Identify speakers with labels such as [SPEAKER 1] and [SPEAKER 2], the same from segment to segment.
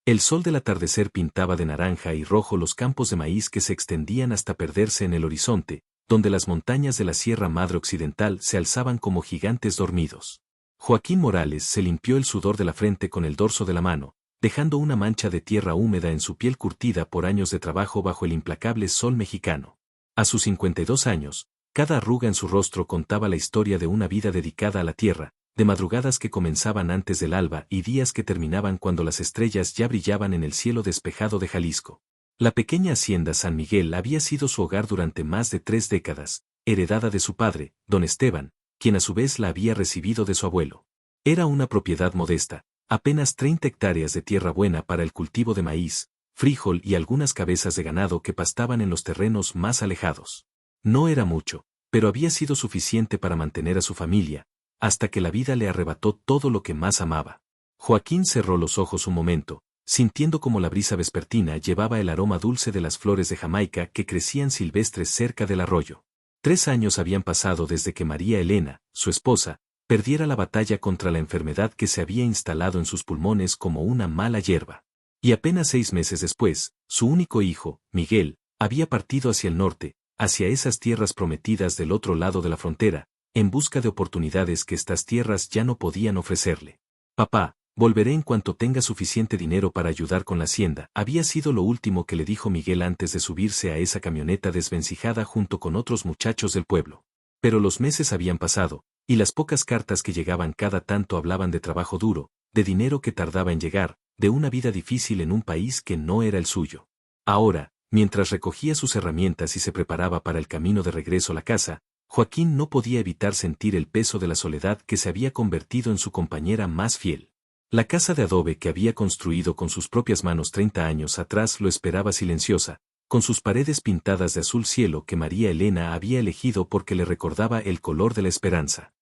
[SPEAKER 1] El sol del atardecer pintaba de naranja y rojo los campos de maíz que se extendían hasta perderse en el horizonte, donde las montañas de la Sierra Madre Occidental se alzaban como gigantes dormidos. Joaquín Morales se limpió el sudor de la frente con el dorso de la mano, dejando una mancha de tierra húmeda en su piel curtida por años de trabajo bajo el implacable sol mexicano. A sus 52 años, cada arruga en su rostro contaba la historia de una vida dedicada a la tierra, de madrugadas que comenzaban antes del alba y días que terminaban cuando las estrellas ya brillaban en el cielo despejado de Jalisco. La pequeña hacienda San Miguel había sido su hogar durante más de 3 décadas, heredada de su padre, don Esteban, quien a su vez la había recibido de su abuelo. Era una propiedad modesta, apenas 30 hectáreas de tierra buena para el cultivo de maíz, frijol y algunas cabezas de ganado que pastaban en los terrenos más alejados. No era mucho, pero había sido suficiente para mantener a su familia, hasta que la vida le arrebató todo lo que más amaba. Joaquín cerró los ojos un momento, sintiendo como la brisa vespertina llevaba el aroma dulce de las flores de Jamaica que crecían silvestres cerca del arroyo. 3 años habían pasado desde que María Elena, su esposa, perdiera la batalla contra la enfermedad que se había instalado en sus pulmones como una mala hierba. Y apenas 6 meses después, su único hijo, Miguel, había partido hacia el norte, hacia esas tierras prometidas del otro lado de la frontera, en busca de oportunidades que estas tierras ya no podían ofrecerle. Papá, volveré en cuanto tenga suficiente dinero para ayudar con la hacienda, había sido lo último que le dijo Miguel antes de subirse a esa camioneta desvencijada junto con otros muchachos del pueblo. Pero los meses habían pasado, y las pocas cartas que llegaban cada tanto hablaban de trabajo duro, de dinero que tardaba en llegar, de una vida difícil en un país que no era el suyo. Ahora, mientras recogía sus herramientas y se preparaba para el camino de regreso a la casa, Joaquín no podía evitar sentir el peso de la soledad que se había convertido en su compañera más fiel. La casa de adobe que había construido con sus propias manos 30 años atrás lo esperaba silenciosa, con sus paredes pintadas de azul cielo que María Elena había elegido porque le recordaba el color de la esperanza.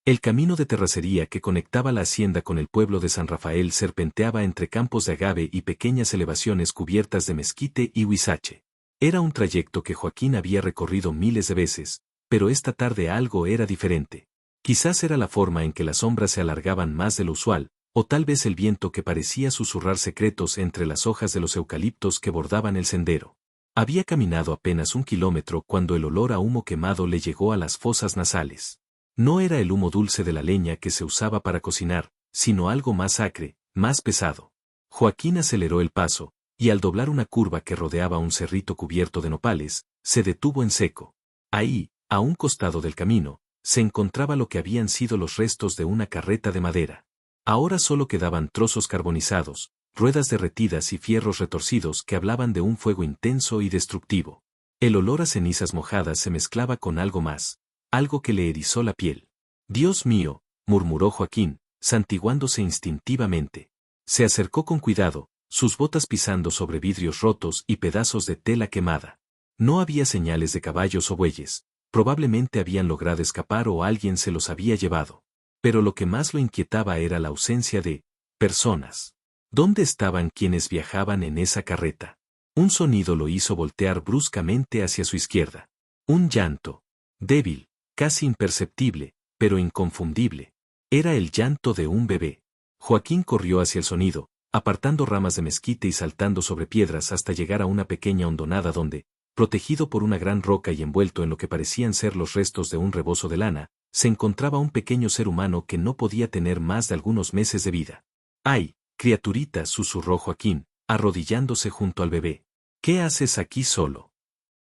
[SPEAKER 1] El camino de terracería que conectaba la hacienda con el pueblo de San Rafael serpenteaba entre campos de agave y pequeñas elevaciones cubiertas de mezquite y huizache. Era un trayecto que Joaquín había recorrido miles de veces, pero esta tarde algo era diferente. Quizás era la forma en que las sombras se alargaban más de lo usual, o tal vez el viento que parecía susurrar secretos entre las hojas de los eucaliptos que bordaban el sendero. Había caminado apenas 1 kilómetro cuando el olor a humo quemado le llegó a las fosas nasales. No era el humo dulce de la leña que se usaba para cocinar, sino algo más acre, más pesado. Joaquín aceleró el paso, y al doblar una curva que rodeaba un cerrito cubierto de nopales, se detuvo en seco. Ahí, a un costado del camino, se encontraba lo que habían sido los restos de una carreta de madera. Ahora solo quedaban trozos carbonizados, ruedas derretidas y fierros retorcidos que hablaban de un fuego intenso y destructivo. El olor a cenizas mojadas se mezclaba con algo más, algo que le erizó la piel. «Dios mío», murmuró Joaquín, santiguándose instintivamente. Se acercó con cuidado, sus botas pisando sobre vidrios rotos y pedazos de tela quemada. No había señales de caballos o bueyes. Probablemente habían logrado escapar o alguien se los había llevado. Pero lo que más lo inquietaba era la ausencia de personas. ¿Dónde estaban quienes viajaban en esa carreta? Un sonido lo hizo voltear bruscamente hacia su izquierda. Un llanto. Débil, casi imperceptible, pero inconfundible. Era el llanto de un bebé. Joaquín corrió hacia el sonido, apartando ramas de mezquite y saltando sobre piedras hasta llegar a una pequeña hondonada donde, protegido por una gran roca y envuelto en lo que parecían ser los restos de un rebozo de lana, se encontraba un pequeño ser humano que no podía tener más de algunos meses de vida. «¡Ay, criaturita!», susurró Joaquín, arrodillándose junto al bebé. «¿Qué haces aquí solo?».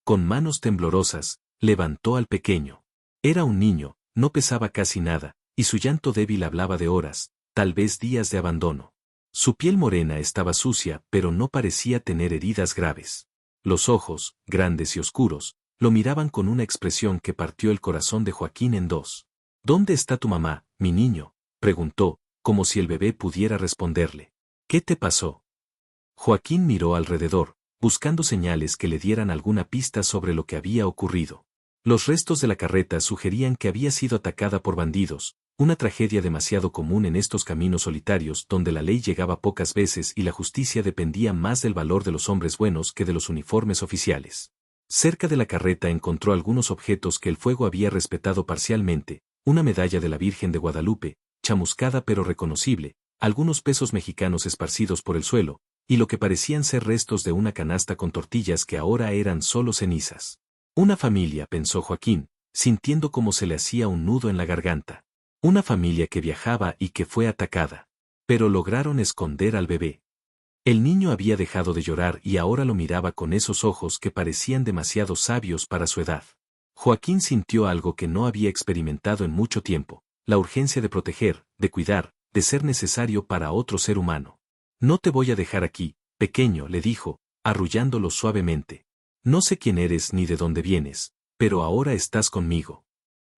[SPEAKER 1] Con manos temblorosas, levantó al pequeño. Era un niño, no pesaba casi nada, y su llanto débil hablaba de horas, tal vez días de abandono. Su piel morena estaba sucia, pero no parecía tener heridas graves. Los ojos, grandes y oscuros, lo miraban con una expresión que partió el corazón de Joaquín en dos. «¿Dónde está tu mamá, mi niño?», preguntó, como si el bebé pudiera responderle. «¿Qué te pasó?». Joaquín miró alrededor, buscando señales que le dieran alguna pista sobre lo que había ocurrido. Los restos de la carreta sugerían que había sido atacada por bandidos, una tragedia demasiado común en estos caminos solitarios donde la ley llegaba pocas veces y la justicia dependía más del valor de los hombres buenos que de los uniformes oficiales. Cerca de la carreta encontró algunos objetos que el fuego había respetado parcialmente, una medalla de la Virgen de Guadalupe, chamuscada pero reconocible, algunos pesos mexicanos esparcidos por el suelo, y lo que parecían ser restos de una canasta con tortillas que ahora eran solo cenizas. Una familia, pensó Joaquín, sintiendo como se le hacía un nudo en la garganta. Una familia que viajaba y que fue atacada. Pero lograron esconder al bebé. El niño había dejado de llorar y ahora lo miraba con esos ojos que parecían demasiado sabios para su edad. Joaquín sintió algo que no había experimentado en mucho tiempo, la urgencia de proteger, de cuidar, de ser necesario para otro ser humano. No te voy a dejar aquí, pequeño, le dijo, arrullándolo suavemente. No sé quién eres ni de dónde vienes, pero ahora estás conmigo.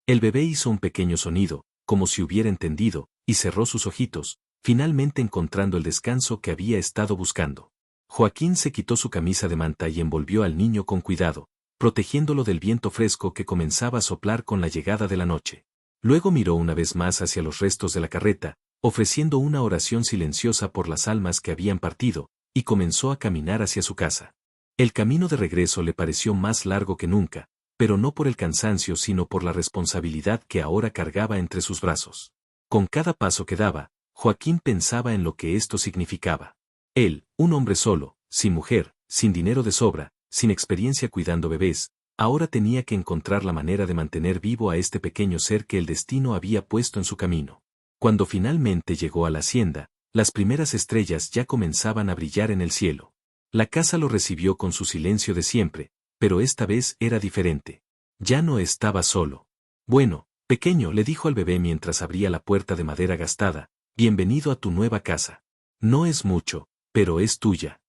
[SPEAKER 1] El bebé hizo un pequeño sonido, como si hubiera entendido, y cerró sus ojitos, finalmente encontrando el descanso que había estado buscando. Joaquín se quitó su camisa de manta y envolvió al niño con cuidado, protegiéndolo del viento fresco que comenzaba a soplar con la llegada de la noche. Luego miró una vez más hacia los restos de la carreta, ofreciendo una oración silenciosa por las almas que habían partido, y comenzó a caminar hacia su casa. El camino de regreso le pareció más largo que nunca, pero no por el cansancio sino por la responsabilidad que ahora cargaba entre sus brazos. Con cada paso que daba, Joaquín pensaba en lo que esto significaba. Él, un hombre solo, sin mujer, sin dinero de sobra, sin experiencia cuidando bebés, ahora tenía que encontrar la manera de mantener vivo a este pequeño ser que el destino había puesto en su camino. Cuando finalmente llegó a la hacienda, las primeras estrellas ya comenzaban a brillar en el cielo. La casa lo recibió con su silencio de siempre, pero esta vez era diferente. Ya no estaba solo. Bueno, pequeño, le dijo al bebé mientras abría la puerta de madera gastada, bienvenido a tu nueva casa. No es mucho, pero es tuya.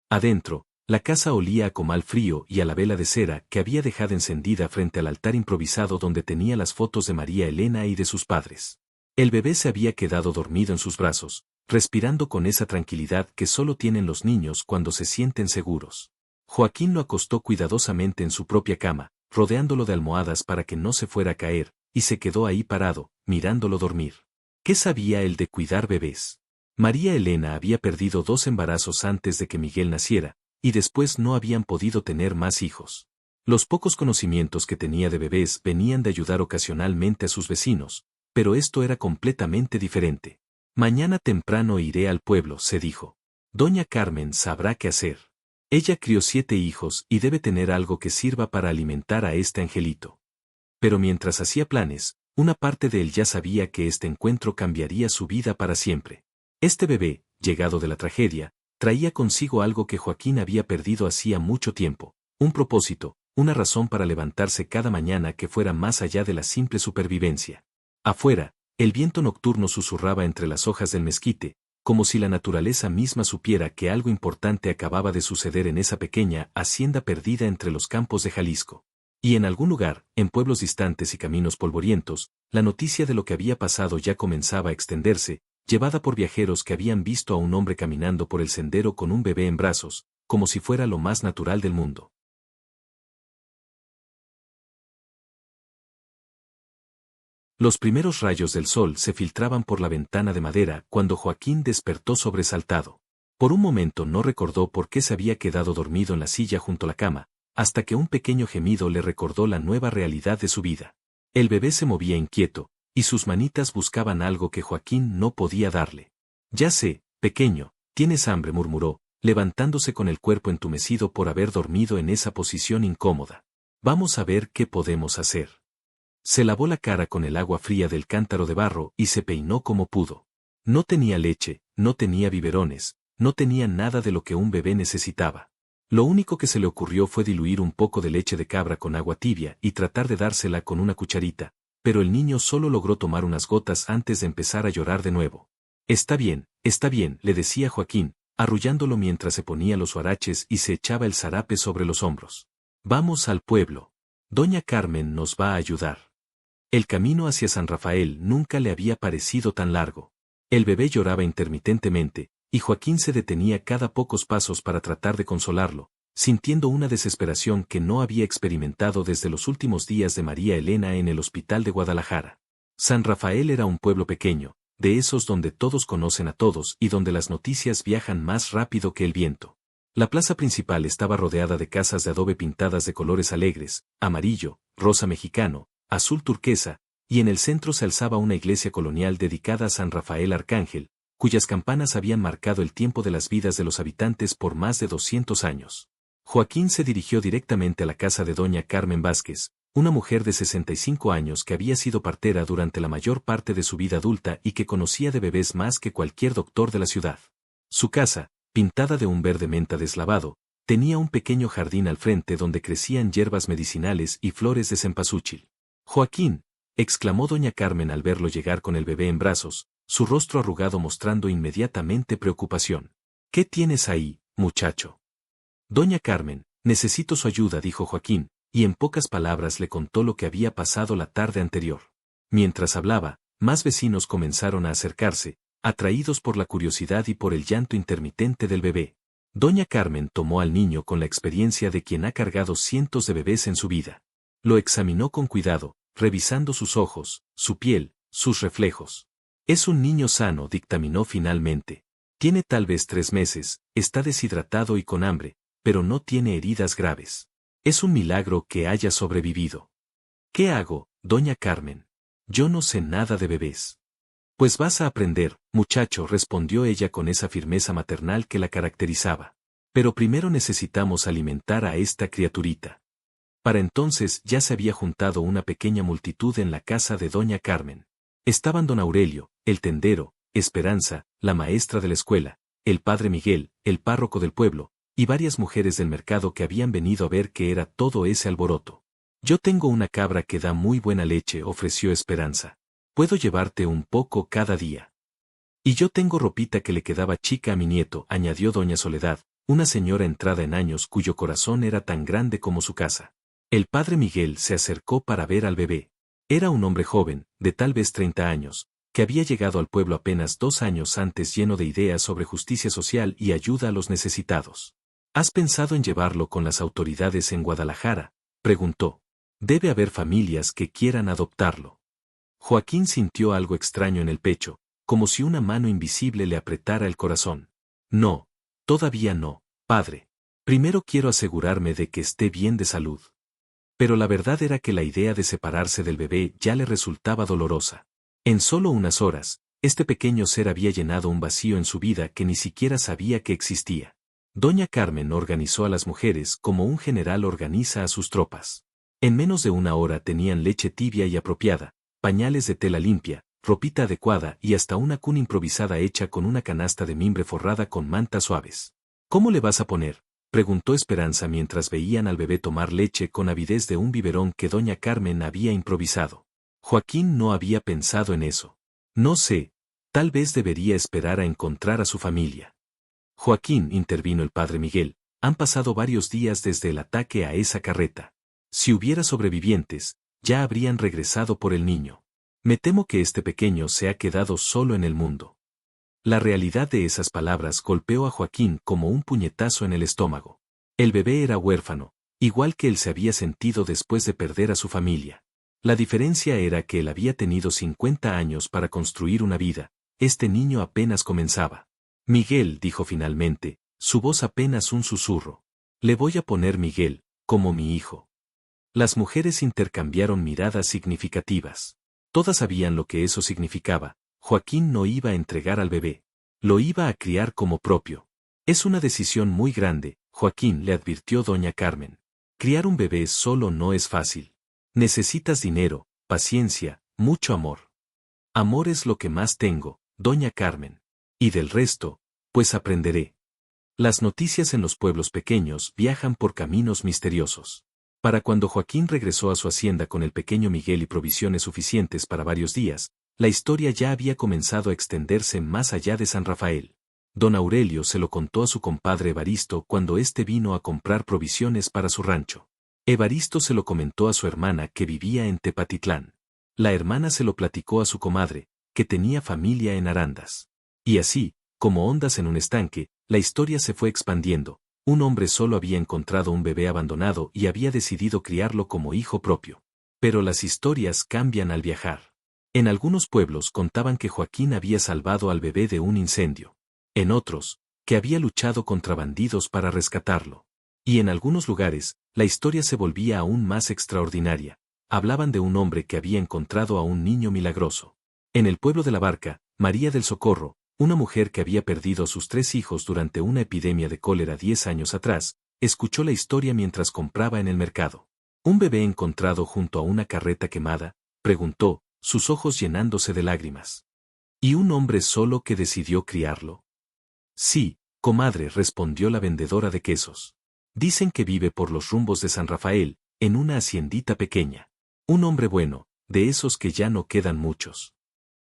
[SPEAKER 1] Adentro, la casa olía a comal frío y a la vela de cera que había dejado encendida frente al altar improvisado donde tenía las fotos de María Elena y de sus padres. El bebé se había quedado dormido en sus brazos, respirando con esa tranquilidad que solo tienen los niños cuando se sienten seguros. Joaquín lo acostó cuidadosamente en su propia cama, rodeándolo de almohadas para que no se fuera a caer, y se quedó ahí parado, mirándolo dormir. ¿Qué sabía él de cuidar bebés? María Elena había perdido 2 embarazos antes de que Miguel naciera, y después no habían podido tener más hijos. Los pocos conocimientos que tenía de bebés venían de ayudar ocasionalmente a sus vecinos, pero esto era completamente diferente. Mañana temprano iré al pueblo, se dijo. Doña Carmen sabrá qué hacer. Ella crió 7 hijos y debe tener algo que sirva para alimentar a este angelito. Pero mientras hacía planes, una parte de él ya sabía que este encuentro cambiaría su vida para siempre. Este bebé, llegado de la tragedia, traía consigo algo que Joaquín había perdido hacía mucho tiempo, un propósito, una razón para levantarse cada mañana que fuera más allá de la simple supervivencia. Afuera, el viento nocturno susurraba entre las hojas del mezquite, como si la naturaleza misma supiera que algo importante acababa de suceder en esa pequeña hacienda perdida entre los campos de Jalisco. Y en algún lugar, en pueblos distantes y caminos polvorientos, la noticia de lo que había pasado ya comenzaba a extenderse, llevada por viajeros que habían visto a un hombre caminando por el sendero con un bebé en brazos, como si fuera lo más natural del mundo. Los primeros rayos del sol se filtraban por la ventana de madera cuando Joaquín despertó sobresaltado. Por un momento no recordó por qué se había quedado dormido en la silla junto a la cama, hasta que un pequeño gemido le recordó la nueva realidad de su vida. El bebé se movía inquieto, y sus manitas buscaban algo que Joaquín no podía darle. Ya sé, pequeño, tienes hambre, murmuró, levantándose con el cuerpo entumecido por haber dormido en esa posición incómoda. Vamos a ver qué podemos hacer. Se lavó la cara con el agua fría del cántaro de barro y se peinó como pudo. No tenía leche, no tenía biberones, no tenía nada de lo que un bebé necesitaba. Lo único que se le ocurrió fue diluir un poco de leche de cabra con agua tibia y tratar de dársela con una cucharita, pero el niño solo logró tomar unas gotas antes de empezar a llorar de nuevo. Está bien, le decía Joaquín, arrullándolo mientras se ponía los huaraches y se echaba el zarape sobre los hombros. Vamos al pueblo. Doña Carmen nos va a ayudar. El camino hacia San Rafael nunca le había parecido tan largo. El bebé lloraba intermitentemente, y Joaquín se detenía cada pocos pasos para tratar de consolarlo, sintiendo una desesperación que no había experimentado desde los últimos días de María Elena en el hospital de Guadalajara. San Rafael era un pueblo pequeño, de esos donde todos conocen a todos y donde las noticias viajan más rápido que el viento. La plaza principal estaba rodeada de casas de adobe pintadas de colores alegres, amarillo, rosa mexicano, azul turquesa, y en el centro se alzaba una iglesia colonial dedicada a San Rafael Arcángel, cuyas campanas habían marcado el tiempo de las vidas de los habitantes por más de 200 años. Joaquín se dirigió directamente a la casa de doña Carmen Vázquez, una mujer de 65 años que había sido partera durante la mayor parte de su vida adulta y que conocía de bebés más que cualquier doctor de la ciudad. Su casa, pintada de un verde menta deslavado, tenía un pequeño jardín al frente donde crecían hierbas medicinales y flores de cempasúchil. «Joaquín», exclamó doña Carmen al verlo llegar con el bebé en brazos, su rostro arrugado mostrando inmediatamente preocupación. «¿Qué tienes ahí, muchacho?» «Doña Carmen, necesito su ayuda», dijo Joaquín, y en pocas palabras le contó lo que había pasado la tarde anterior. Mientras hablaba, más vecinos comenzaron a acercarse, atraídos por la curiosidad y por el llanto intermitente del bebé. Doña Carmen tomó al niño con la experiencia de quien ha cargado cientos de bebés en su vida. Lo examinó con cuidado, revisando sus ojos, su piel, sus reflejos. «Es un niño sano», dictaminó finalmente. «Tiene tal vez 3 meses, está deshidratado y con hambre, pero no tiene heridas graves. Es un milagro que haya sobrevivido». «¿Qué hago, doña Carmen? Yo no sé nada de bebés». «Pues vas a aprender, muchacho», respondió ella con esa firmeza maternal que la caracterizaba. «Pero primero necesitamos alimentar a esta criaturita». Para entonces ya se había juntado una pequeña multitud en la casa de doña Carmen. Estaban don Aurelio, el tendero, Esperanza, la maestra de la escuela, el padre Miguel, el párroco del pueblo, y varias mujeres del mercado que habían venido a ver qué era todo ese alboroto. «Yo tengo una cabra que da muy buena leche», ofreció Esperanza. «Puedo llevarte un poco cada día». «Y yo tengo ropita que le quedaba chica a mi nieto», añadió doña Soledad, una señora entrada en años cuyo corazón era tan grande como su casa. El padre Miguel se acercó para ver al bebé. Era un hombre joven, de tal vez 30 años, que había llegado al pueblo apenas 2 años antes lleno de ideas sobre justicia social y ayuda a los necesitados. «¿Has pensado en llevarlo con las autoridades en Guadalajara?», preguntó. «Debe haber familias que quieran adoptarlo». Joaquín sintió algo extraño en el pecho, como si una mano invisible le apretara el corazón. «No, todavía no, padre. Primero quiero asegurarme de que esté bien de salud». Pero la verdad era que la idea de separarse del bebé ya le resultaba dolorosa. En solo unas horas, este pequeño ser había llenado un vacío en su vida que ni siquiera sabía que existía. Doña Carmen organizó a las mujeres como un general organiza a sus tropas. En menos de una hora tenían leche tibia y apropiada, pañales de tela limpia, ropita adecuada y hasta una cuna improvisada hecha con una canasta de mimbre forrada con mantas suaves. «¿Cómo le vas a poner?», preguntó Esperanza mientras veían al bebé tomar leche con avidez de un biberón que doña Carmen había improvisado. Joaquín no había pensado en eso. «No sé, tal vez debería esperar a encontrar a su familia». «Joaquín», intervino el padre Miguel, «han pasado varios días desde el ataque a esa carreta. Si hubiera sobrevivientes, ya habrían regresado por el niño. Me temo que este pequeño se ha quedado solo en el mundo». La realidad de esas palabras golpeó a Joaquín como un puñetazo en el estómago. El bebé era huérfano, igual que él se había sentido después de perder a su familia. La diferencia era que él había tenido 50 años para construir una vida, este niño apenas comenzaba. «Miguel», dijo finalmente, su voz apenas un susurro. «Le voy a poner Miguel, como mi hijo». Las mujeres intercambiaron miradas significativas. Todas sabían lo que eso significaba. Joaquín no iba a entregar al bebé. Lo iba a criar como propio. «Es una decisión muy grande, Joaquín», le advirtió doña Carmen. «Criar un bebé solo no es fácil. Necesitas dinero, paciencia, mucho amor». «Amor es lo que más tengo, doña Carmen. Y del resto, pues aprenderé». Las noticias en los pueblos pequeños viajan por caminos misteriosos. Para cuando Joaquín regresó a su hacienda con el pequeño Miguel y provisiones suficientes para varios días, la historia ya había comenzado a extenderse más allá de San Rafael. Don Aurelio se lo contó a su compadre Evaristo cuando éste vino a comprar provisiones para su rancho. Evaristo se lo comentó a su hermana que vivía en Tepatitlán. La hermana se lo platicó a su comadre, que tenía familia en Arandas. Y así, como ondas en un estanque, la historia se fue expandiendo. Un hombre solo había encontrado un bebé abandonado y había decidido criarlo como hijo propio. Pero las historias cambian al viajar. En algunos pueblos contaban que Joaquín había salvado al bebé de un incendio. En otros, que había luchado contra bandidos para rescatarlo. Y en algunos lugares, la historia se volvía aún más extraordinaria. Hablaban de un hombre que había encontrado a un niño milagroso. En el pueblo de la Barca, María del Socorro, una mujer que había perdido a sus 3 hijos durante una epidemia de cólera 10 años atrás, escuchó la historia mientras compraba en el mercado. ¿Un bebé encontrado junto a una carreta quemada?, preguntó, sus ojos llenándose de lágrimas. ¿Y un hombre solo que decidió criarlo? Sí, comadre, respondió la vendedora de quesos. Dicen que vive por los rumbos de San Rafael, en una haciendita pequeña. Un hombre bueno, de esos que ya no quedan muchos.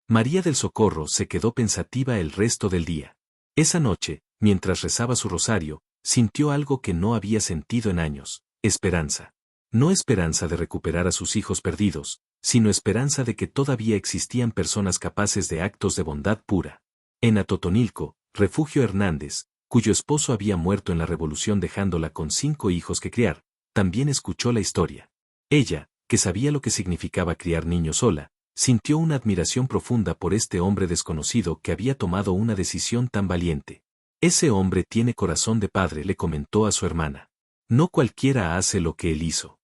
[SPEAKER 1] María del Socorro se quedó pensativa el resto del día. Esa noche, mientras rezaba su rosario, sintió algo que no había sentido en años: esperanza. No esperanza de recuperar a sus hijos perdidos, sino esperanza de que todavía existían personas capaces de actos de bondad pura. En Atotonilco, Refugio Hernández, cuyo esposo había muerto en la revolución dejándola con 5 hijos que criar, también escuchó la historia. Ella, que sabía lo que significaba criar niños sola, sintió una admiración profunda por este hombre desconocido que había tomado una decisión tan valiente. Ese hombre tiene corazón de padre, le comentó a su hermana. No cualquiera hace lo que él hizo.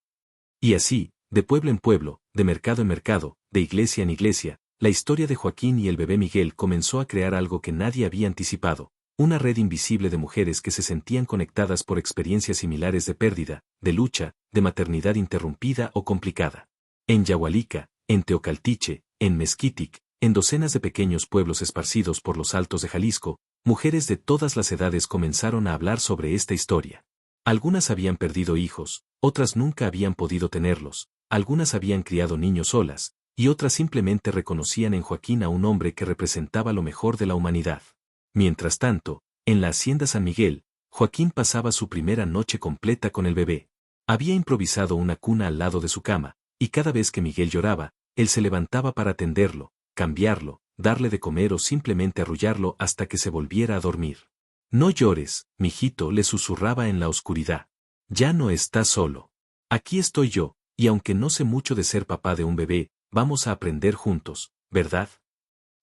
[SPEAKER 1] Y así, de pueblo en pueblo, de mercado en mercado, de iglesia en iglesia, la historia de Joaquín y el bebé Miguel comenzó a crear algo que nadie había anticipado: una red invisible de mujeres que se sentían conectadas por experiencias similares de pérdida, de lucha, de maternidad interrumpida o complicada. En Yahualica, en Teocaltiche, en Mezquitic, en docenas de pequeños pueblos esparcidos por los altos de Jalisco, mujeres de todas las edades comenzaron a hablar sobre esta historia. Algunas habían perdido hijos, otras nunca habían podido tenerlos, algunas habían criado niños solas, y otras simplemente reconocían en Joaquín a un hombre que representaba lo mejor de la humanidad. Mientras tanto, en la hacienda San Miguel, Joaquín pasaba su primera noche completa con el bebé. Había improvisado una cuna al lado de su cama, y cada vez que Miguel lloraba, él se levantaba para atenderlo, cambiarlo, darle de comer o simplemente arrullarlo hasta que se volviera a dormir. No llores, mijito, le susurraba en la oscuridad. Ya no estás solo. Aquí estoy yo, y aunque no sé mucho de ser papá de un bebé, vamos a aprender juntos, ¿verdad?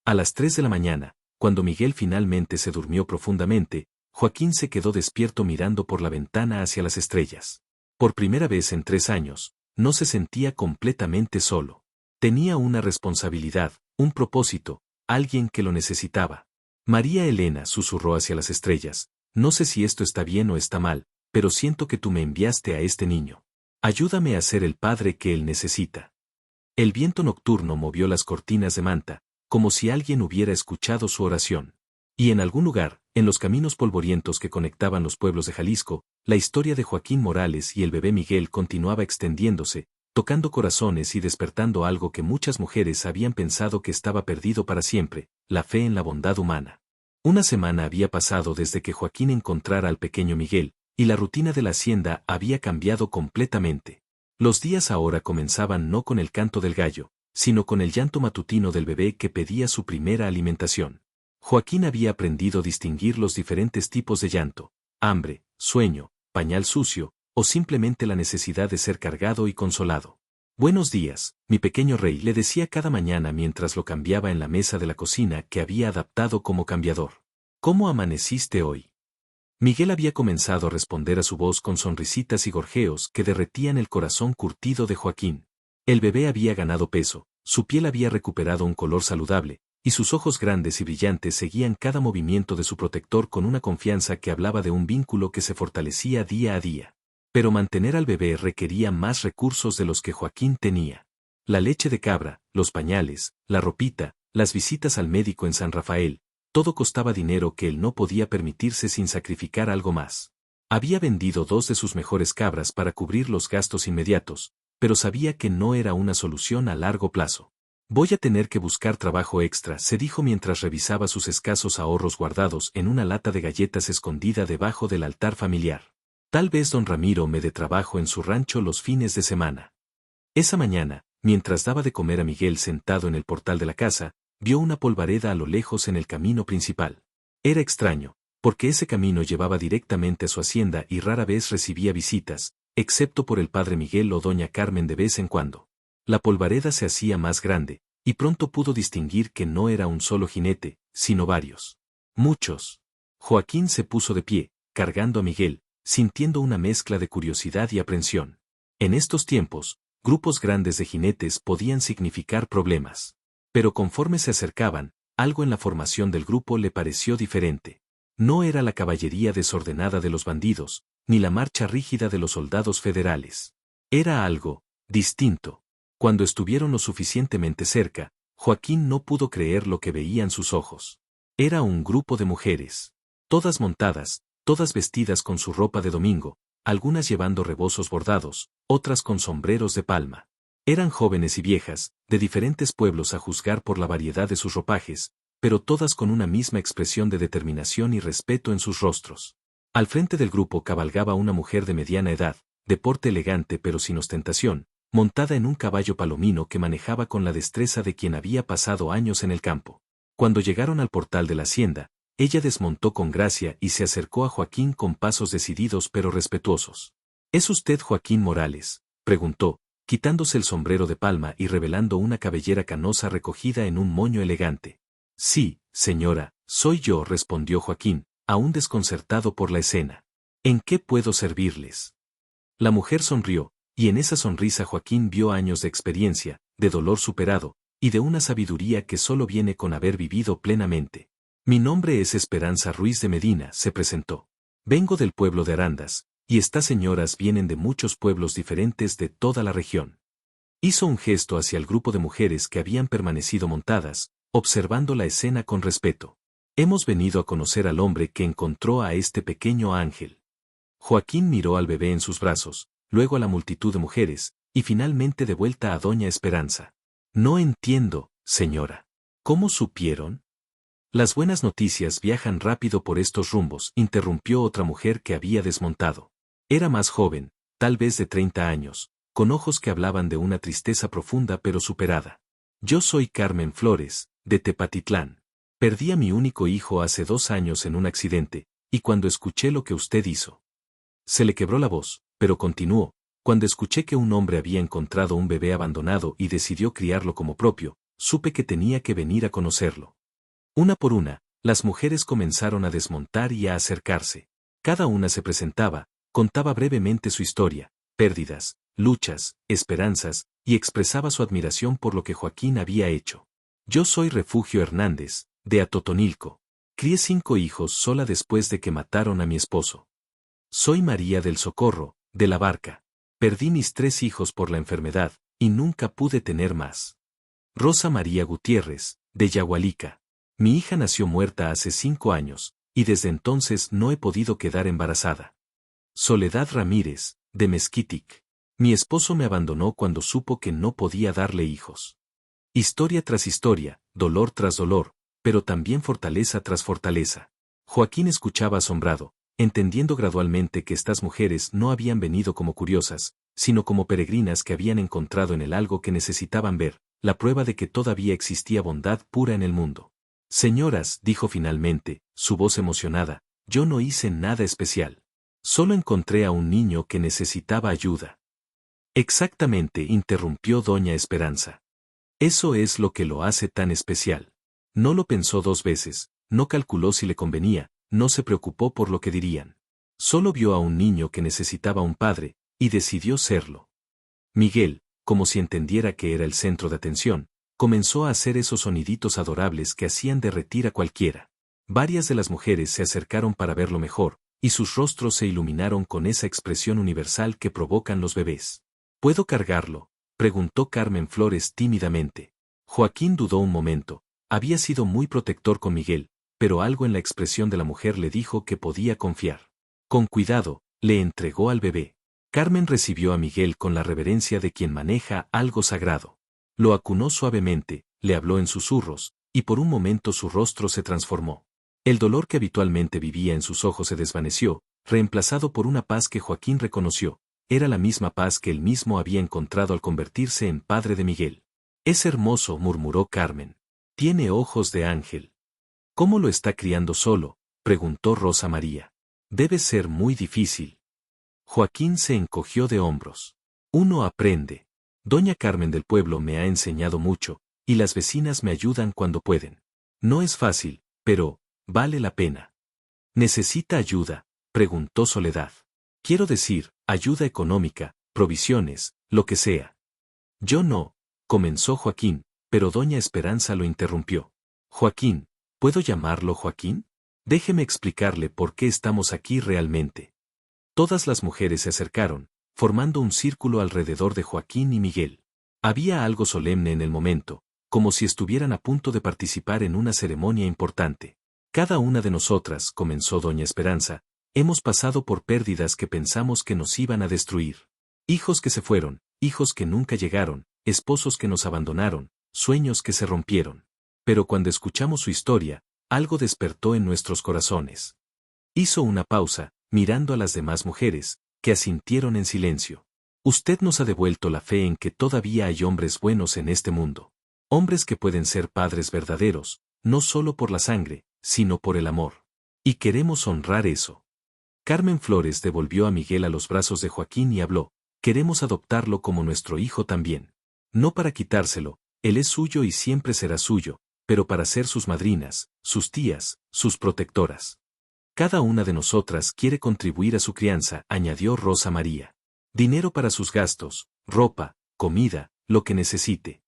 [SPEAKER 1] A las 3 de la mañana, cuando Miguel finalmente se durmió profundamente, Joaquín se quedó despierto mirando por la ventana hacia las estrellas. Por primera vez en 3 años, no se sentía completamente solo. Tenía una responsabilidad, un propósito, alguien que lo necesitaba. María Elena, susurró hacia las estrellas, no sé si esto está bien o está mal, pero siento que tú me enviaste a este niño. Ayúdame a ser el padre que él necesita. El viento nocturno movió las cortinas de manta, como si alguien hubiera escuchado su oración. Y en algún lugar, en los caminos polvorientos que conectaban los pueblos de Jalisco, la historia de Joaquín Morales y el bebé Miguel continuaba extendiéndose, tocando corazones y despertando algo que muchas mujeres habían pensado que estaba perdido para siempre: la fe en la bondad humana. Una semana había pasado desde que Joaquín encontrara al pequeño Miguel, y la rutina de la hacienda había cambiado completamente. Los días ahora comenzaban no con el canto del gallo, sino con el llanto matutino del bebé que pedía su primera alimentación. Joaquín había aprendido a distinguir los diferentes tipos de llanto: hambre, sueño, pañal sucio, o simplemente la necesidad de ser cargado y consolado. Buenos días, mi pequeño rey, le decía cada mañana mientras lo cambiaba en la mesa de la cocina que había adaptado como cambiador. ¿Cómo amaneciste hoy? Miguel había comenzado a responder a su voz con sonrisitas y gorjeos que derretían el corazón curtido de Joaquín. El bebé había ganado peso, su piel había recuperado un color saludable, y sus ojos grandes y brillantes seguían cada movimiento de su protector con una confianza que hablaba de un vínculo que se fortalecía día a día. Pero mantener al bebé requería más recursos de los que Joaquín tenía. La leche de cabra, los pañales, la ropita, las visitas al médico en San Rafael, todo costaba dinero que él no podía permitirse sin sacrificar algo más. Había vendido 2 de sus mejores cabras para cubrir los gastos inmediatos, pero sabía que no era una solución a largo plazo. Voy a tener que buscar trabajo extra, se dijo mientras revisaba sus escasos ahorros guardados en una lata de galletas escondida debajo del altar familiar. Tal vez don Ramiro me dé trabajo en su rancho los fines de semana. Esa mañana, mientras daba de comer a Miguel sentado en el portal de la casa, vio una polvareda a lo lejos en el camino principal. Era extraño, porque ese camino llevaba directamente a su hacienda y rara vez recibía visitas, excepto por el padre Miguel o doña Carmen de vez en cuando. La polvareda se hacía más grande, y pronto pudo distinguir que no era un solo jinete, sino varios. Muchos. Joaquín se puso de pie, cargando a Miguel, sintiendo una mezcla de curiosidad y aprensión. En estos tiempos, grupos grandes de jinetes podían significar problemas. Pero conforme se acercaban, algo en la formación del grupo le pareció diferente. No era la caballería desordenada de los bandidos, ni la marcha rígida de los soldados federales. Era algo distinto. Cuando estuvieron lo suficientemente cerca, Joaquín no pudo creer lo que veían sus ojos. Era un grupo de mujeres. Todas montadas, todas vestidas con su ropa de domingo, algunas llevando rebozos bordados, otras con sombreros de palma. Eran jóvenes y viejas, de diferentes pueblos a juzgar por la variedad de sus ropajes, pero todas con una misma expresión de determinación y respeto en sus rostros. Al frente del grupo cabalgaba una mujer de mediana edad, de porte elegante pero sin ostentación, montada en un caballo palomino que manejaba con la destreza de quien había pasado años en el campo. Cuando llegaron al portal de la hacienda, ella desmontó con gracia y se acercó a Joaquín con pasos decididos pero respetuosos. ¿Es usted Joaquín Morales?, preguntó, quitándose el sombrero de palma y revelando una cabellera canosa recogida en un moño elegante. Sí, señora, soy yo, respondió Joaquín, aún desconcertado por la escena. ¿En qué puedo servirles? La mujer sonrió, y en esa sonrisa Joaquín vio años de experiencia, de dolor superado, y de una sabiduría que solo viene con haber vivido plenamente. Mi nombre es Esperanza Ruiz de Medina, se presentó. Vengo del pueblo de Arandas, y estas señoras vienen de muchos pueblos diferentes de toda la región. Hizo un gesto hacia el grupo de mujeres que habían permanecido montadas, observando la escena con respeto. Hemos venido a conocer al hombre que encontró a este pequeño ángel. Joaquín miró al bebé en sus brazos, luego a la multitud de mujeres, y finalmente de vuelta a doña Esperanza. No entiendo, señora. ¿Cómo supieron? Las buenas noticias viajan rápido por estos rumbos, interrumpió otra mujer que había desmontado. Era más joven, tal vez de 30 años, con ojos que hablaban de una tristeza profunda pero superada. Yo soy Carmen Flores, de Tepatitlán. Perdí a mi único hijo hace 2 años en un accidente, y cuando escuché lo que usted hizo. Se le quebró la voz, pero continuó. Cuando escuché que un hombre había encontrado un bebé abandonado y decidió criarlo como propio, supe que tenía que venir a conocerlo. Una por una, las mujeres comenzaron a desmontar y a acercarse. Cada una se presentaba, contaba brevemente su historia, pérdidas, luchas, esperanzas, y expresaba su admiración por lo que Joaquín había hecho. Yo soy Refugio Hernández, de Atotonilco. Crié 5 hijos sola después de que mataron a mi esposo. Soy María del Socorro, de La Barca. Perdí mis 3 hijos por la enfermedad, y nunca pude tener más. Rosa María Gutiérrez, de Yagualica. Mi hija nació muerta hace 5 años, y desde entonces no he podido quedar embarazada. Soledad Ramírez, de Mezquitic. Mi esposo me abandonó cuando supo que no podía darle hijos. Historia tras historia, dolor tras dolor, pero también fortaleza tras fortaleza. Joaquín escuchaba asombrado, entendiendo gradualmente que estas mujeres no habían venido como curiosas, sino como peregrinas que habían encontrado en él algo que necesitaban ver, la prueba de que todavía existía bondad pura en el mundo. Señoras, dijo finalmente, su voz emocionada, yo no hice nada especial. Solo encontré a un niño que necesitaba ayuda. Exactamente, interrumpió doña Esperanza. Eso es lo que lo hace tan especial. No lo pensó 2 veces, no calculó si le convenía, no se preocupó por lo que dirían. Solo vio a un niño que necesitaba un padre, y decidió serlo. Miguel, como si entendiera que era el centro de atención, comenzó a hacer esos soniditos adorables que hacían derretir a cualquiera. Varias de las mujeres se acercaron para verlo mejor, y sus rostros se iluminaron con esa expresión universal que provocan los bebés. ¿Puedo cargarlo?, preguntó Carmen Flores tímidamente. Joaquín dudó un momento, había sido muy protector con Miguel, pero algo en la expresión de la mujer le dijo que podía confiar. Con cuidado, le entregó al bebé. Carmen recibió a Miguel con la reverencia de quien maneja algo sagrado. Lo acunó suavemente, le habló en susurros, y por un momento su rostro se transformó. El dolor que habitualmente vivía en sus ojos se desvaneció, reemplazado por una paz que Joaquín reconoció. Era la misma paz que él mismo había encontrado al convertirse en padre de Miguel. Es hermoso, murmuró Carmen. Tiene ojos de ángel. ¿Cómo lo está criando solo?, preguntó Rosa María. Debe ser muy difícil. Joaquín se encogió de hombros. Uno aprende. Doña Carmen del pueblo me ha enseñado mucho, y las vecinas me ayudan cuando pueden. No es fácil, pero vale la pena. ¿Necesita ayuda?, preguntó Soledad. Quiero decir, ayuda económica, provisiones, lo que sea. Yo no, comenzó Joaquín, pero doña Esperanza lo interrumpió. Joaquín, ¿puedo llamarlo Joaquín? Déjeme explicarle por qué estamos aquí realmente. Todas las mujeres se acercaron, formando un círculo alrededor de Joaquín y Miguel. Había algo solemne en el momento, como si estuvieran a punto de participar en una ceremonia importante. Cada una de nosotras, comenzó doña Esperanza, hemos pasado por pérdidas que pensamos que nos iban a destruir. Hijos que se fueron, hijos que nunca llegaron, esposos que nos abandonaron, sueños que se rompieron. Pero cuando escuchamos su historia, algo despertó en nuestros corazones. Hizo una pausa, mirando a las demás mujeres, que asintieron en silencio. Usted nos ha devuelto la fe en que todavía hay hombres buenos en este mundo. Hombres que pueden ser padres verdaderos, no solo por la sangre, sino por el amor. Y queremos honrar eso. Carmen Flores devolvió a Miguel a los brazos de Joaquín y habló, queremos adoptarlo como nuestro hijo también. No para quitárselo, él es suyo y siempre será suyo, pero para ser sus madrinas, sus tías, sus protectoras. Cada una de nosotras quiere contribuir a su crianza, añadió Rosa María. Dinero para sus gastos, ropa, comida, lo que necesite.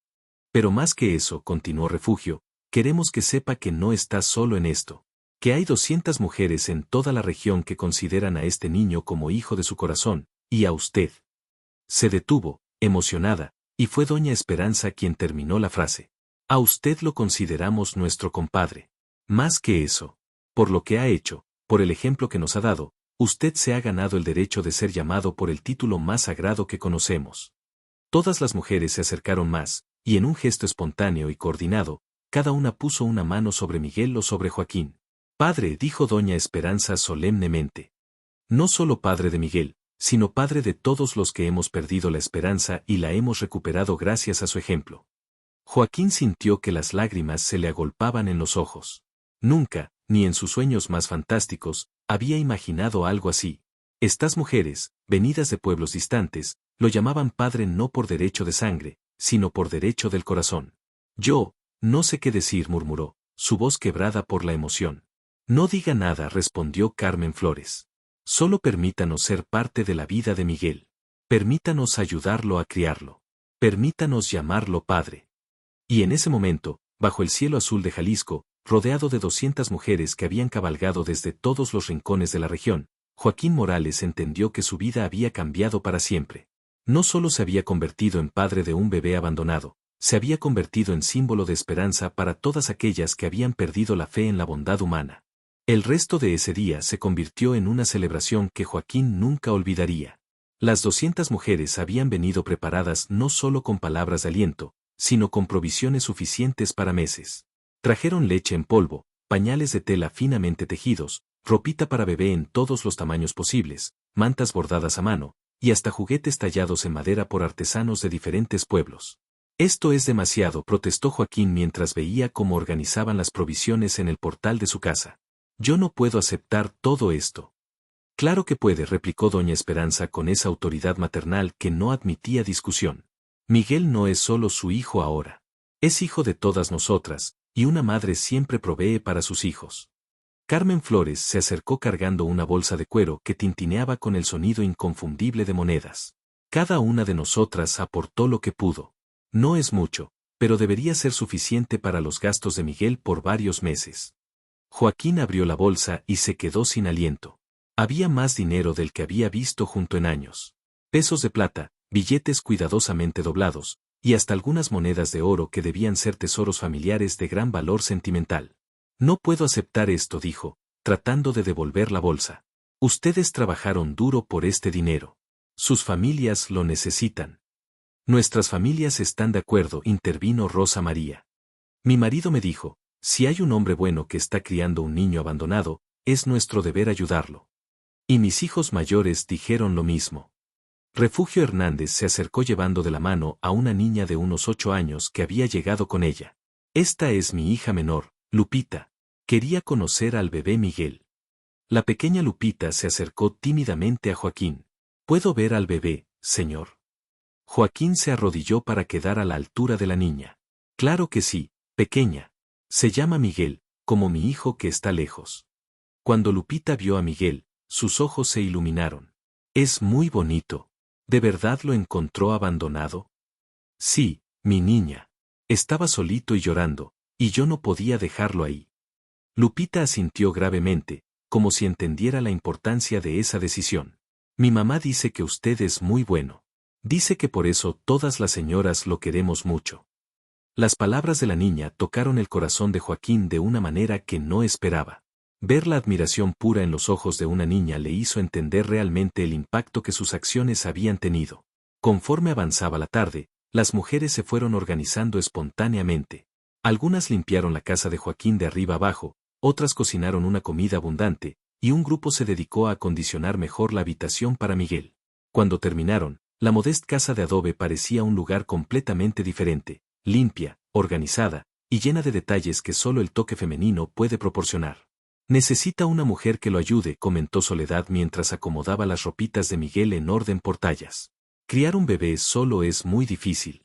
[SPEAKER 1] Pero más que eso, continuó Refugio, queremos que sepa que no está solo en esto. Que hay 200 mujeres en toda la región que consideran a este niño como hijo de su corazón, y a usted. Se detuvo, emocionada, y fue doña Esperanza quien terminó la frase. A usted lo consideramos nuestro compadre. Más que eso. Por lo que ha hecho, por el ejemplo que nos ha dado, usted se ha ganado el derecho de ser llamado por el título más sagrado que conocemos. Todas las mujeres se acercaron más, y en un gesto espontáneo y coordinado, cada una puso una mano sobre Miguel o sobre Joaquín. Padre, dijo doña Esperanza solemnemente. No solo padre de Miguel, sino padre de todos los que hemos perdido la esperanza y la hemos recuperado gracias a su ejemplo. Joaquín sintió que las lágrimas se le agolpaban en los ojos. Nunca, ni en sus sueños más fantásticos, había imaginado algo así. Estas mujeres, venidas de pueblos distantes, lo llamaban padre no por derecho de sangre, sino por derecho del corazón. Yo, no sé qué decir, murmuró, su voz quebrada por la emoción. No diga nada, respondió Carmen Flores. Solo permítanos ser parte de la vida de Miguel. Permítanos ayudarlo a criarlo. Permítanos llamarlo padre. Y en ese momento, bajo el cielo azul de Jalisco, rodeado de 200 mujeres que habían cabalgado desde todos los rincones de la región, Joaquín Morales entendió que su vida había cambiado para siempre. No solo se había convertido en padre de un bebé abandonado, se había convertido en símbolo de esperanza para todas aquellas que habían perdido la fe en la bondad humana. El resto de ese día se convirtió en una celebración que Joaquín nunca olvidaría. Las 200 mujeres habían venido preparadas no solo con palabras de aliento, sino con provisiones suficientes para meses. Trajeron leche en polvo, pañales de tela finamente tejidos, ropita para bebé en todos los tamaños posibles, mantas bordadas a mano, y hasta juguetes tallados en madera por artesanos de diferentes pueblos. Esto es demasiado, protestó Joaquín mientras veía cómo organizaban las provisiones en el portal de su casa. Yo no puedo aceptar todo esto. Claro que puede, replicó doña Esperanza con esa autoridad maternal que no admitía discusión. Miguel no es solo su hijo ahora. Es hijo de todas nosotras, y una madre siempre provee para sus hijos. Carmen Flores se acercó cargando una bolsa de cuero que tintineaba con el sonido inconfundible de monedas. Cada una de nosotras aportó lo que pudo. No es mucho, pero debería ser suficiente para los gastos de Miguel por varios meses. Joaquín abrió la bolsa y se quedó sin aliento. Había más dinero del que había visto junto en años. Pesos de plata, billetes cuidadosamente doblados, y hasta algunas monedas de oro que debían ser tesoros familiares de gran valor sentimental. No puedo aceptar esto, dijo, tratando de devolver la bolsa. Ustedes trabajaron duro por este dinero. Sus familias lo necesitan. Nuestras familias están de acuerdo, intervino Rosa María. Mi marido me dijo, si hay un hombre bueno que está criando un niño abandonado, es nuestro deber ayudarlo. Y mis hijos mayores dijeron lo mismo. Refugio Hernández se acercó llevando de la mano a una niña de unos 8 años que había llegado con ella. Esta es mi hija menor, Lupita. Quería conocer al bebé Miguel. La pequeña Lupita se acercó tímidamente a Joaquín. ¿Puedo ver al bebé, señor? Joaquín se arrodilló para quedar a la altura de la niña. Claro que sí, pequeña. Se llama Miguel, como mi hijo que está lejos. Cuando Lupita vio a Miguel, sus ojos se iluminaron. Es muy bonito. ¿De verdad lo encontró abandonado? Sí, mi niña. Estaba solito y llorando, y yo no podía dejarlo ahí. Lupita asintió gravemente, como si entendiera la importancia de esa decisión. Mi mamá dice que usted es muy bueno. Dice que por eso todas las señoras lo queremos mucho. Las palabras de la niña tocaron el corazón de Joaquín de una manera que no esperaba. Ver la admiración pura en los ojos de una niña le hizo entender realmente el impacto que sus acciones habían tenido. Conforme avanzaba la tarde, las mujeres se fueron organizando espontáneamente. Algunas limpiaron la casa de Joaquín de arriba abajo, otras cocinaron una comida abundante, y un grupo se dedicó a acondicionar mejor la habitación para Miguel. Cuando terminaron, la modesta casa de adobe parecía un lugar completamente diferente, limpia, organizada, y llena de detalles que solo el toque femenino puede proporcionar. Necesita una mujer que lo ayude, comentó Soledad mientras acomodaba las ropitas de Miguel en orden por tallas. Criar un bebé solo es muy difícil.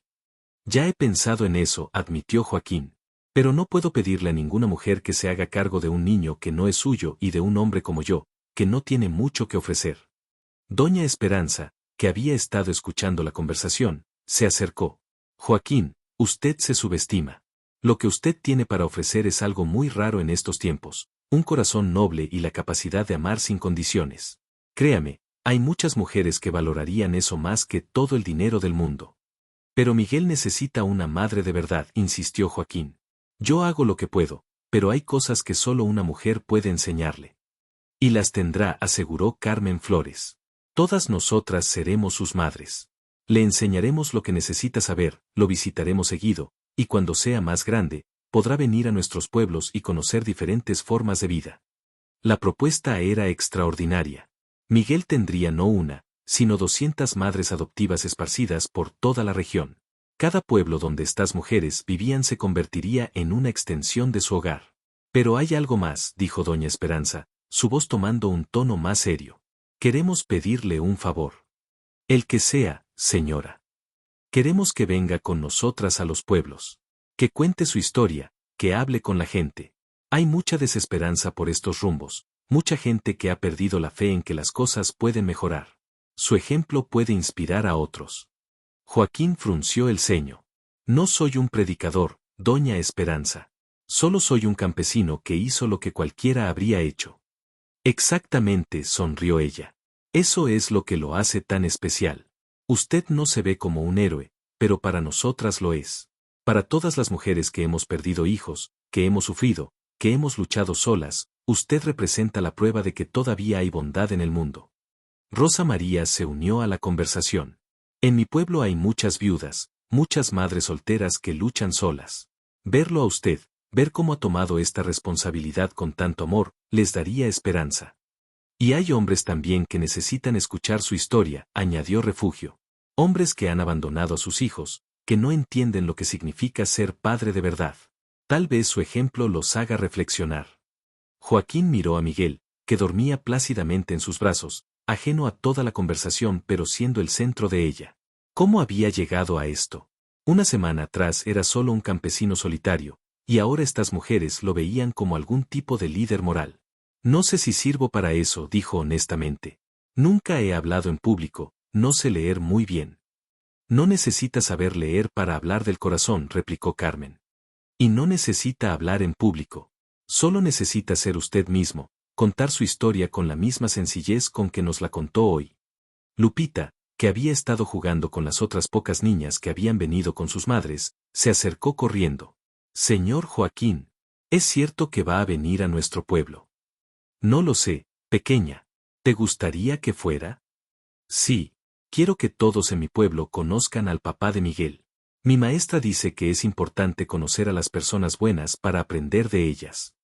[SPEAKER 1] Ya he pensado en eso, admitió Joaquín. Pero no puedo pedirle a ninguna mujer que se haga cargo de un niño que no es suyo y de un hombre como yo, que no tiene mucho que ofrecer. Doña Esperanza, que había estado escuchando la conversación, se acercó. Joaquín, usted se subestima. Lo que usted tiene para ofrecer es algo muy raro en estos tiempos, un corazón noble y la capacidad de amar sin condiciones. Créame, hay muchas mujeres que valorarían eso más que todo el dinero del mundo. Pero Miguel necesita una madre de verdad, insistió Joaquín. Yo hago lo que puedo, pero hay cosas que solo una mujer puede enseñarle. Y las tendrá, aseguró Carmen Flores. Todas nosotras seremos sus madres. Le enseñaremos lo que necesita saber, lo visitaremos seguido, y cuando sea más grande, podrá venir a nuestros pueblos y conocer diferentes formas de vida. La propuesta era extraordinaria. Miguel tendría no una, sino 200 madres adoptivas esparcidas por toda la región. Cada pueblo donde estas mujeres vivían se convertiría en una extensión de su hogar. Pero hay algo más, dijo doña Esperanza, su voz tomando un tono más serio. Queremos pedirle un favor. El que sea, señora. Queremos que venga con nosotras a los pueblos. Que cuente su historia, que hable con la gente. Hay mucha desesperanza por estos rumbos, mucha gente que ha perdido la fe en que las cosas pueden mejorar. Su ejemplo puede inspirar a otros. Joaquín frunció el ceño. No soy un predicador, doña Esperanza. Solo soy un campesino que hizo lo que cualquiera habría hecho. Exactamente, sonrió ella. Eso es lo que lo hace tan especial. Usted no se ve como un héroe, pero para nosotras lo es. Para todas las mujeres que hemos perdido hijos, que hemos sufrido, que hemos luchado solas, usted representa la prueba de que todavía hay bondad en el mundo. Rosa María se unió a la conversación. En mi pueblo hay muchas viudas, muchas madres solteras que luchan solas. Verlo a usted, ver cómo ha tomado esta responsabilidad con tanto amor, les daría esperanza. Y hay hombres también que necesitan escuchar su historia, añadió Refugio. Hombres que han abandonado a sus hijos, que no entienden lo que significa ser padre de verdad. Tal vez su ejemplo los haga reflexionar. Joaquín miró a Miguel, que dormía plácidamente en sus brazos, ajeno a toda la conversación pero siendo el centro de ella. ¿Cómo había llegado a esto? Una semana atrás era solo un campesino solitario, y ahora estas mujeres lo veían como algún tipo de líder moral. No sé si sirvo para eso, dijo honestamente. Nunca he hablado en público, no sé leer muy bien. No necesita saber leer para hablar del corazón, replicó Carmen. Y no necesita hablar en público. Solo necesita ser usted mismo, contar su historia con la misma sencillez con que nos la contó hoy. Lupita, que había estado jugando con las otras pocas niñas que habían venido con sus madres, se acercó corriendo. Señor Joaquín, ¿es cierto que va a venir a nuestro pueblo? No lo sé, pequeña. ¿Te gustaría que fuera? Sí, quiero que todos en mi pueblo conozcan al papá de Miguel. Mi maestra dice que es importante conocer a las personas buenas para aprender de ellas.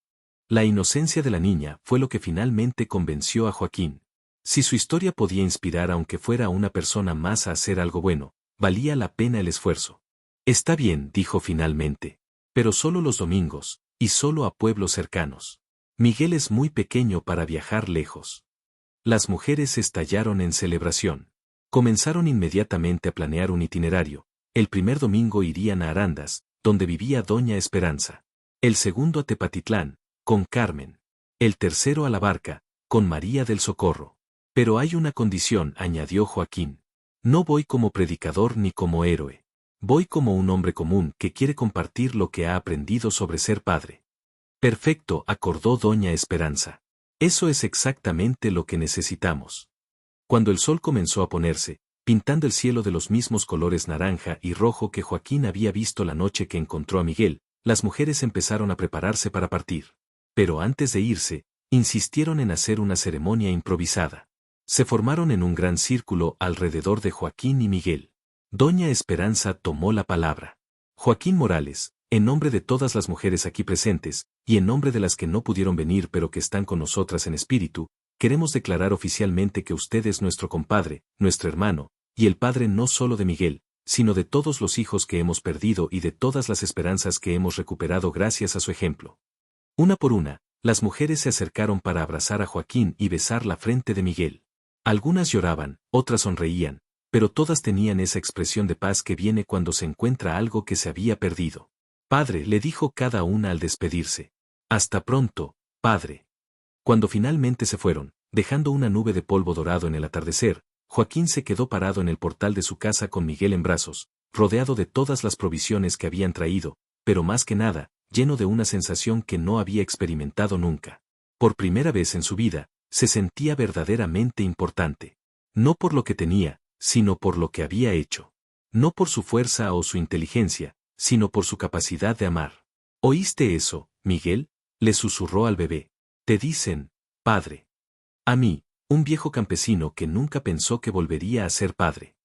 [SPEAKER 1] La inocencia de la niña fue lo que finalmente convenció a Joaquín. Si su historia podía inspirar aunque fuera a una persona más a hacer algo bueno, valía la pena el esfuerzo. Está bien, dijo finalmente. Pero solo los domingos, y solo a pueblos cercanos. Miguel es muy pequeño para viajar lejos. Las mujeres estallaron en celebración. Comenzaron inmediatamente a planear un itinerario. El primer domingo irían a Arandas, donde vivía doña Esperanza. El segundo a Tepatitlán, con Carmen. El tercero a La Barca, con María del Socorro. Pero hay una condición, añadió Joaquín. No voy como predicador ni como héroe. Voy como un hombre común que quiere compartir lo que ha aprendido sobre ser padre. Perfecto, acordó doña Esperanza. Eso es exactamente lo que necesitamos. Cuando el sol comenzó a ponerse, pintando el cielo de los mismos colores naranja y rojo que Joaquín había visto la noche que encontró a Miguel, las mujeres empezaron a prepararse para partir. Pero antes de irse, insistieron en hacer una ceremonia improvisada. Se formaron en un gran círculo alrededor de Joaquín y Miguel. Doña Esperanza tomó la palabra. Joaquín Morales, en nombre de todas las mujeres aquí presentes, y en nombre de las que no pudieron venir pero que están con nosotras en espíritu, queremos declarar oficialmente que usted es nuestro compadre, nuestro hermano, y el padre no solo de Miguel, sino de todos los hijos que hemos perdido y de todas las esperanzas que hemos recuperado gracias a su ejemplo. Una por una, las mujeres se acercaron para abrazar a Joaquín y besar la frente de Miguel. Algunas lloraban, otras sonreían, pero todas tenían esa expresión de paz que viene cuando se encuentra algo que se había perdido. Padre, le dijo cada una al despedirse. Hasta pronto, padre. Cuando finalmente se fueron, dejando una nube de polvo dorado en el atardecer, Joaquín se quedó parado en el portal de su casa con Miguel en brazos, rodeado de todas las provisiones que habían traído, pero más que nada, lleno de una sensación que no había experimentado nunca. Por primera vez en su vida, se sentía verdaderamente importante. No por lo que tenía, sino por lo que había hecho. No por su fuerza o su inteligencia, sino por su capacidad de amar. ¿Oíste eso, Miguel?, le susurró al bebé. Te dicen, padre. A mí, un viejo campesino que nunca pensó que volvería a ser padre.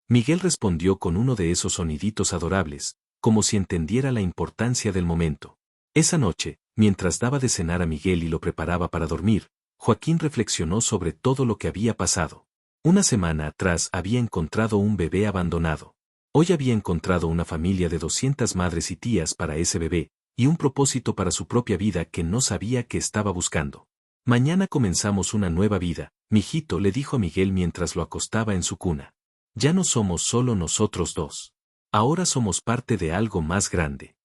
[SPEAKER 1] Miguel respondió con uno de esos soniditos adorables, como si entendiera la importancia del momento. Esa noche, mientras daba de cenar a Miguel y lo preparaba para dormir, Joaquín reflexionó sobre todo lo que había pasado. Una semana atrás había encontrado un bebé abandonado. Hoy había encontrado una familia de 200 madres y tías para ese bebé, y un propósito para su propia vida que no sabía que estaba buscando. Mañana comenzamos una nueva vida, mijito, le dijo a Miguel mientras lo acostaba en su cuna. Ya no somos solo nosotros dos. Ahora somos parte de algo más grande.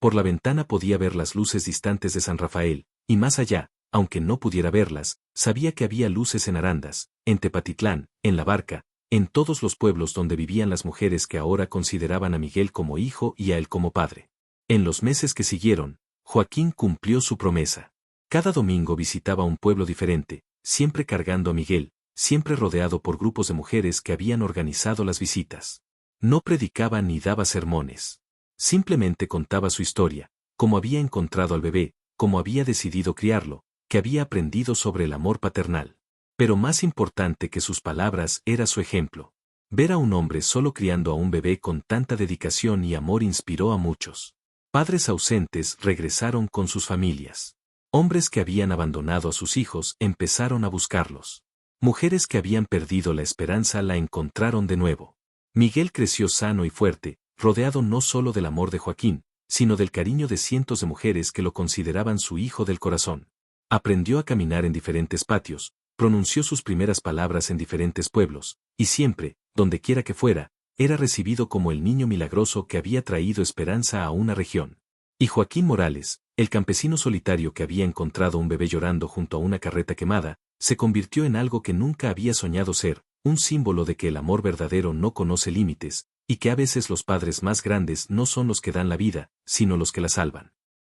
[SPEAKER 1] Por la ventana podía ver las luces distantes de San Rafael, y más allá, aunque no pudiera verlas, sabía que había luces en Arandas, en Tepatitlán, en La Barca, en todos los pueblos donde vivían las mujeres que ahora consideraban a Miguel como hijo y a él como padre. En los meses que siguieron, Joaquín cumplió su promesa. Cada domingo visitaba un pueblo diferente, siempre cargando a Miguel, siempre rodeado por grupos de mujeres que habían organizado las visitas. No predicaba ni daba sermones. Simplemente contaba su historia, cómo había encontrado al bebé, cómo había decidido criarlo, que había aprendido sobre el amor paternal. Pero más importante que sus palabras era su ejemplo. Ver a un hombre solo criando a un bebé con tanta dedicación y amor inspiró a muchos. Padres ausentes regresaron con sus familias. Hombres que habían abandonado a sus hijos empezaron a buscarlos. Mujeres que habían perdido la esperanza la encontraron de nuevo. Miguel creció sano y fuerte, rodeado no solo del amor de Joaquín, sino del cariño de cientos de mujeres que lo consideraban su hijo del corazón. Aprendió a caminar en diferentes patios, pronunció sus primeras palabras en diferentes pueblos, y siempre, donde quiera que fuera, era recibido como el niño milagroso que había traído esperanza a una región. Y Joaquín Morales, el campesino solitario que había encontrado un bebé llorando junto a una carreta quemada, se convirtió en algo que nunca había soñado ser, un símbolo de que el amor verdadero no conoce límites, y que a veces los padres más grandes no son los que dan la vida, sino los que la salvan.